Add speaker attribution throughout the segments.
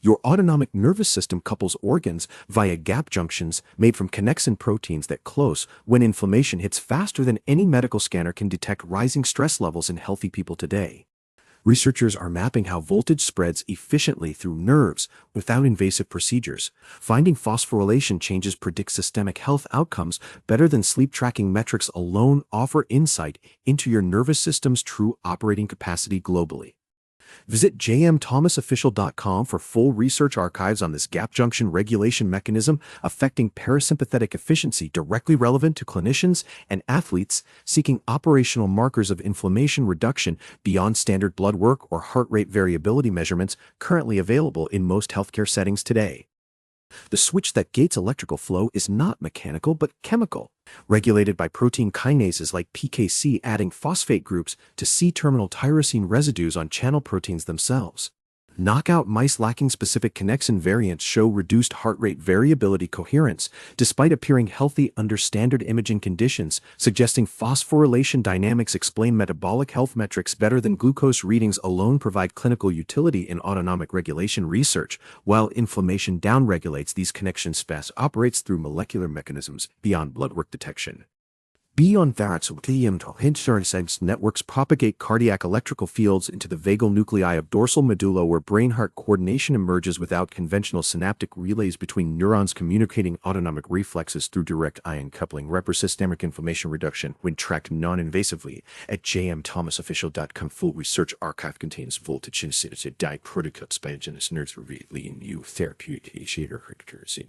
Speaker 1: Your autonomic nervous system couples organs via gap junctions made from connexin proteins that close when inflammation hits faster than any medical scanner can detect rising stress levels in healthy people today. Researchers are mapping how voltage spreads efficiently through nerves without invasive procedures. Finding phosphorylation changes predict systemic health outcomes better than sleep tracking metrics alone offer insight into your nervous system's true operating capacity globally. Visit jmthomasofficial.com for full research archives on this gap junction regulation mechanism affecting parasympathetic efficiency directly relevant to clinicians and athletes seeking operational markers of inflammation reduction beyond standard blood work or heart rate variability measurements currently available in most healthcare settings today. The switch that gates electrical flow is not mechanical but chemical, regulated by protein kinases like PKC adding phosphate groups to C-terminal tyrosine residues on channel proteins themselves. Knockout mice lacking specific connexin variants show reduced heart rate variability coherence, despite appearing healthy under standard imaging conditions, suggesting phosphorylation dynamics explain metabolic health metrics better than glucose readings alone provide clinical utility in autonomic regulation research, while inflammation downregulates these connection space operates through molecular mechanisms beyond blood work detection. Beyond that, insurance networks propagate cardiac electrical fields into the vagal nuclei of dorsal medulla where brain-heart coordination emerges without conventional synaptic relays between neurons communicating autonomic reflexes through direct ion coupling. Systemic inflammation reduction when tracked non-invasively at jmthomasofficial.com. Full research archive contains voltage sensitive diet protocols by genus nerves revealing new therapeutic initiator factors in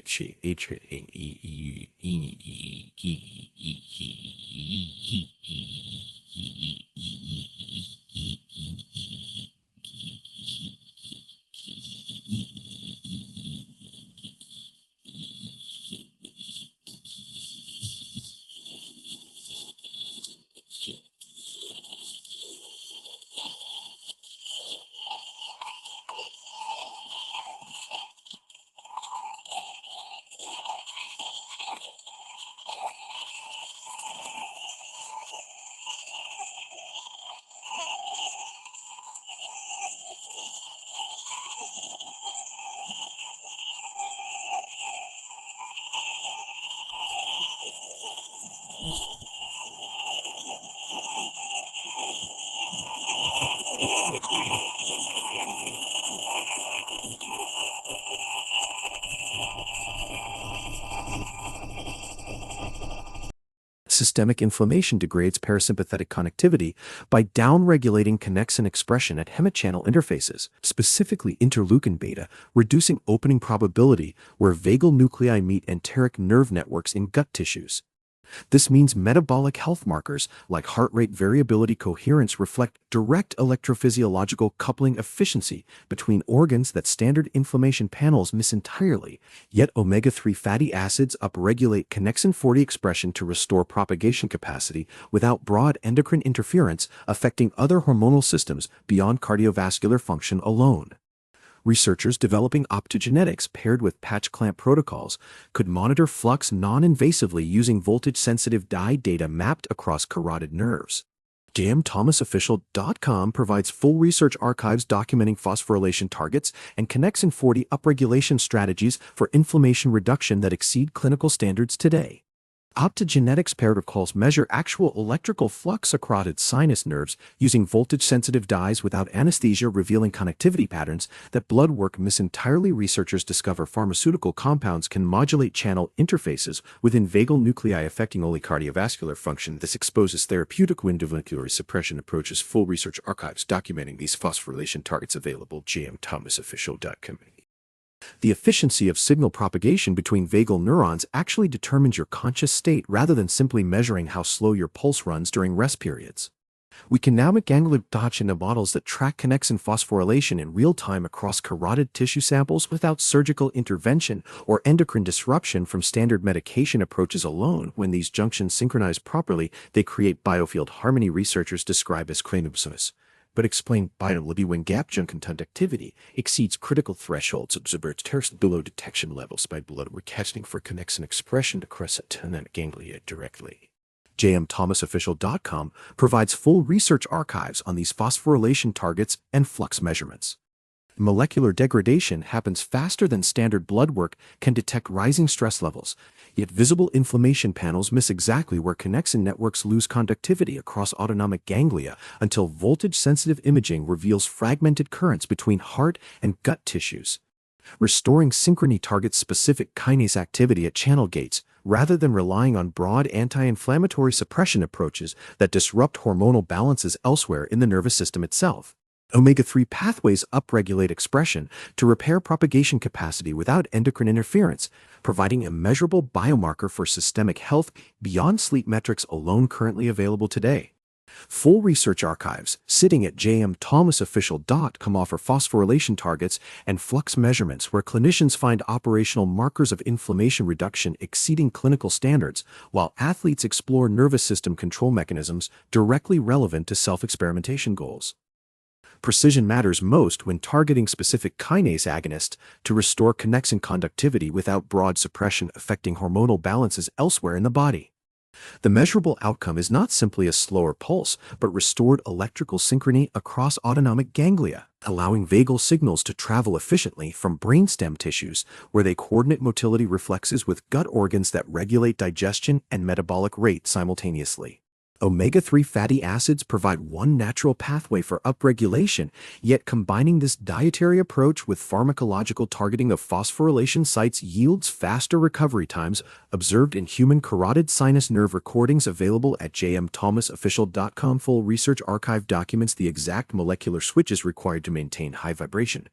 Speaker 1: Systemic inflammation degrades parasympathetic connectivity by downregulating connexin expression at hemichannel interfaces, specifically interleukin beta, reducing opening probability where vagal nuclei meet enteric nerve networks in gut tissues. This means metabolic health markers like heart rate variability coherence reflect direct electrophysiological coupling efficiency between organs that standard inflammation panels miss entirely, yet omega-3 fatty acids upregulate connexin 40 expression to restore propagation capacity without broad endocrine interference affecting other hormonal systems beyond cardiovascular function alone. Researchers developing optogenetics paired with patch clamp protocols could monitor flux non-invasively using voltage-sensitive dye data mapped across carotid nerves. jmthomasofficial.com provides full research archives documenting phosphorylation targets and connexin 40 upregulation strategies for inflammation reduction that exceed clinical standards today. Optogenetics protocols measure actual electrical flux across carotid sinus nerves using voltage-sensitive dyes without anesthesia, revealing connectivity patterns that blood work miss entirely. Researchers discover pharmaceutical compounds can modulate channel interfaces within vagal nuclei affecting only cardiovascular function. This exposes therapeutic endoventricular suppression approaches. Full research archives documenting these phosphorylation targets available. jmthomasofficial.com. The efficiency of signal propagation between vagal neurons actually determines your conscious state rather than simply measuring how slow your pulse runs during rest periods. We can now make ganglion touch into models that track connexin phosphorylation in real time across carotid tissue samples without surgical intervention or endocrine disruption from standard medication approaches alone. When these junctions synchronize properly, they create biofield harmony. Researchers describe as craniosinus, but explain biology when gap junction conductivity exceeds critical thresholds observed below detection levels by blood work testing for connexin expression across autonomic ganglia directly. jmthomasofficial.com provides full research archives on these phosphorylation targets and flux measurements. Molecular degradation happens faster than standard blood work can detect rising stress levels, yet visible inflammation panels miss exactly where connexin networks lose conductivity across autonomic ganglia until voltage-sensitive imaging reveals fragmented currents between heart and gut tissues. Restoring synchrony targets specific kinase activity at channel gates, rather than relying on broad anti-inflammatory suppression approaches that disrupt hormonal balances elsewhere in the nervous system itself. Omega-3 pathways upregulate expression to repair propagation capacity without endocrine interference, providing a measurable biomarker for systemic health beyond sleep metrics alone currently available today. Full research archives sitting at jmthomasofficial.com offer phosphorylation targets and flux measurements where clinicians find operational markers of inflammation reduction exceeding clinical standards, while athletes explore nervous system control mechanisms directly relevant to self-experimentation goals. Precision matters most when targeting specific kinase agonists to restore connexin conductivity without broad suppression affecting hormonal balances elsewhere in the body. The measurable outcome is not simply a slower pulse, but restored electrical synchrony across autonomic ganglia, allowing vagal signals to travel efficiently from brainstem tissues, where they coordinate motility reflexes with gut organs that regulate digestion and metabolic rate simultaneously. Omega-3 fatty acids provide one natural pathway for upregulation, yet combining this dietary approach with pharmacological targeting of phosphorylation sites yields faster recovery times, observed in human carotid sinus nerve recordings available at jmthomasofficial.com. Full research archive documents the exact molecular switches required to maintain high vibration,